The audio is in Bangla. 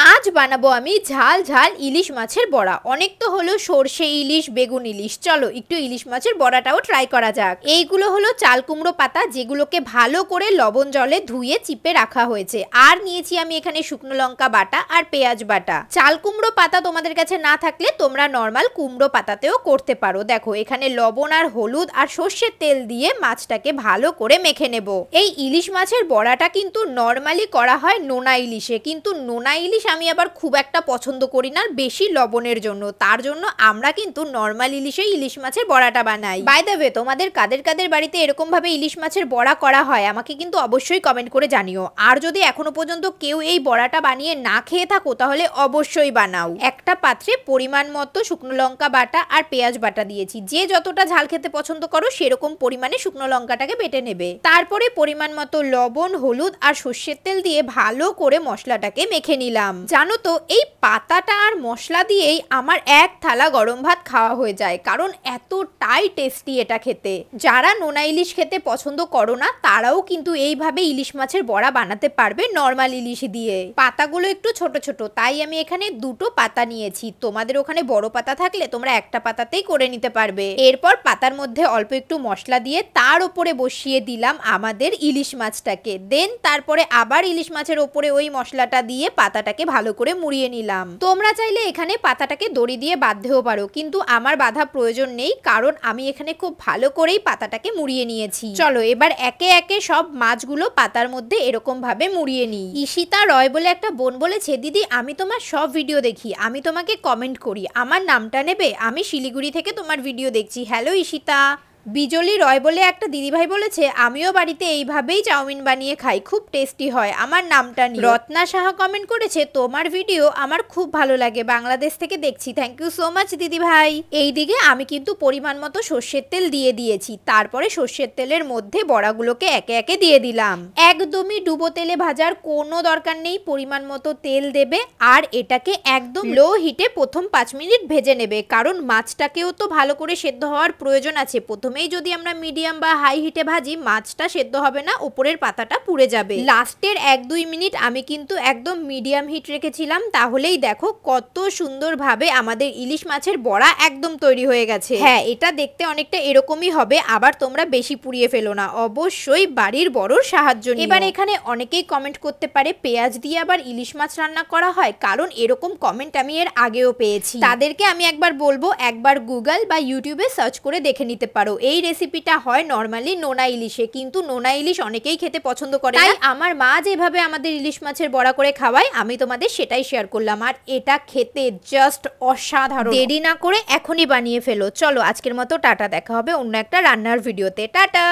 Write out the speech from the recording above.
আজ বানাবো আমি ঝাল ঝাল ইলিশ মাছের বড়া। অনেক তো হলো সরষে ইলিশ, বেগুন ইলিশ, চলো একটু ইলিশ মাছের বড়াটাও ট্রাই করা যাক। এইগুলো হলো চাল কুমড়ো পাতা, যেগুলোকে ভালো করে লবণ জলে ধুয়ে চিপে রাখা হয়েছে। আর নিয়েছি আমি এখানে শুকনো লঙ্কা বাটা আর পেঁয়াজ বাটা। চাল কুমড়ো পাতা তোমাদের কাছে না থাকলে তোমরা নর্মাল কুমড়ো পাতাতেও করতে পারো। দেখো এখানে লবণ আর হলুদ আর সর্ষের তেল দিয়ে মাছটাকে ভালো করে মেখে নেব। এই ইলিশ মাছের বড়াটা কিন্তু নর্মালি করা হয় নোনা ইলিশে, কিন্তু নোনা ইলিশ আমি আবার খুব একটা পছন্দ করি না বেশি লবণের জন্য। তার জন্য আমরা কিন্তু নর্মাল ইলিশে ইলিশ মাছের বড়াটা বানাই। বাই দ্য ওয়ে, তোমাদের কাদের কাদের বাড়িতে এরকম ভাবে ইলিশ মাছের বড়া করা হয় আমাকে কিন্তু অবশ্যই কমেন্ট করে জানিও। আর যদি এখনো পর্যন্ত কেউ এই বড়াটা বানিয়ে না খেয়ে থাকো তাহলে অবশ্যই বানাও। একটা পাত্রে পরিমাণ মতো শুকনো লঙ্কা বাটা আর পেঁয়াজ বাটা দিয়েছি। যে যতটা ঝাল খেতে পছন্দ করো সেরকম পরিমাণে শুকনো লঙ্কাটাকে বেটে নেবে। তারপরে পরিমাণ মতো লবণ, হলুদ আর সর্ষের তেল দিয়ে ভালো করে মশলাটাকে মেখে নিলাম। জানো তো এই পাতাটা আর মশলা দিয়েই আমার এক থালা গরম ভাত খাওয়া হয়ে যায়, কারণ এতটাই টেস্টি এটা খেতে। যারা নোনা ইলিশ খেতে পছন্দ করো না তারাও কিন্তু এইভাবে ইলিশ মাছের বড়া বানাতে পারবে নর্মাল ইলিশ দিয়ে। পাতাগুলো একটু ছোট ছোট, তাই আমি এখানে দুটো পাতা নিয়েছি। তোমাদের ওখানে বড় পাতা থাকলে তোমরা একটা পাতাতেই করে নিতে পারবে। এরপর পাতার মধ্যে অল্প একটু মশলা দিয়ে তার উপরে বসিয়ে দিলাম আমাদের ইলিশ মাছটাকে। দেন তারপরে আবার ইলিশ মাছের ওপরে ওই মশলাটা দিয়ে পাতাটাকে ভালো করে মুড়িয়ে নিলাম। তোমরা চাইলে এখানে পাতাটাকে দড়ি দিয়ে বাঁধতেও পারো, কিন্তু আমার বাঁধা প্রয়োজন নেই, কারণ আমি এখানে খুব ভালো করেই পাতাটাকে মুড়িয়ে নিয়েছি। চলো এবার একে একে সব মাছগুলো পাতার মধ্যে এরকম ভাবে মুড়িয়ে নিই। ঈশিতা রয় বলে একটা বোন বলেছে, দিদি আমি তোমার সব ভিডিও দেখি, আমি তোমাকে কমেন্ট করি, আমার নামটা নেবে? আমি শিলিগুড়ি থেকে তোমার ভিডিও দেখছি। হ্যালো ঈশিতা। বিজলি রয় বলে একটা দিদিভাই বলেছে, আমিও বাড়িতে এইভাবেই চাউমিন বানিয়ে খাই, খুব টেস্টি হয়, আমার নামটা নিয়ে। রত্না সাহা কমেন্ট করেছে, তোমার ভিডিও আমার খুব ভালো লাগে, বাংলাদেশ থেকে দেখছি। থ্যাংক ইউ সো মাচ দিদিভাই। এইদিকে আমি কিন্তু পরিমাণ মতো সর্ষের তেল দিয়ে দিয়েছি। তারপরে সর্ষের তেলের মধ্যে বড়াগুলোকে একে একে দিয়ে দিলাম। একদমই ডুবো তেলে ভাজার কোনো দরকার নেই, পরিমাণ মতো তেল দেবে আর এটাকে একদম লো হিটে প্রথম 5 মিনিট ভেজে নেবে, কারণ মাছটাকেও তো ভালো করে সেদ্ধ হওয়ার প্রয়োজন আছে। প্রথমেই যদি আমরা মিডিয়াম বা হাই হিটে ভাজি মাছটা সেদ্ধ হবে না, উপরের পাতাটা পুড়ে যাবে। লাস্টের 1-2 মিনিট আমি কিন্তু একদম মিডিয়াম হিট রেখেছিলাম, তাহলেই দেখো কত সুন্দরভাবে আমাদের ইলিশ মাছের বড়া একদম তৈরি হয়ে গেছে। হ্যাঁ, এটা দেখতে অনেকটা এরকমই হবে, আবার তোমরা বেশি পুড়িয়ে ফেলো না, অবশ্যই বাড়ির বড়র সাহায্য নিও। এবার এখানে অনেকেই কমেন্ট করতে পারে পেঁয়াজ দিয়ে আবার ইলিশ মাছ রান্না করা হয়, কারণ এরকম কমেন্ট আমি এর আগেও পেয়েছি। তাদেরকে আমি একবার বলবো, একবার গুগল বা ইউটিউবে সার্চ করে দেখে নিতে পারো। এই রেসিপিটা হয় নরমালি নোনা ইলিশে, কিন্তু নোনা ইলিশ অনেকেই খেতে পছন্দ করে, তাই আমার মা যেভাবে আমাদের ইলিশ মাছের বড়া করে খাওয়ায় আমি তোমাদের সেটাই শেয়ার করলাম। আর এটা খেতে জাস্ট অসাধারণ। দেরি না করে এখনই বানিয়ে ফেলো। চলো আজকের মতো টাটা, দেখা হবে অন্য একটা রান্নার ভিডিওতে। টাটা।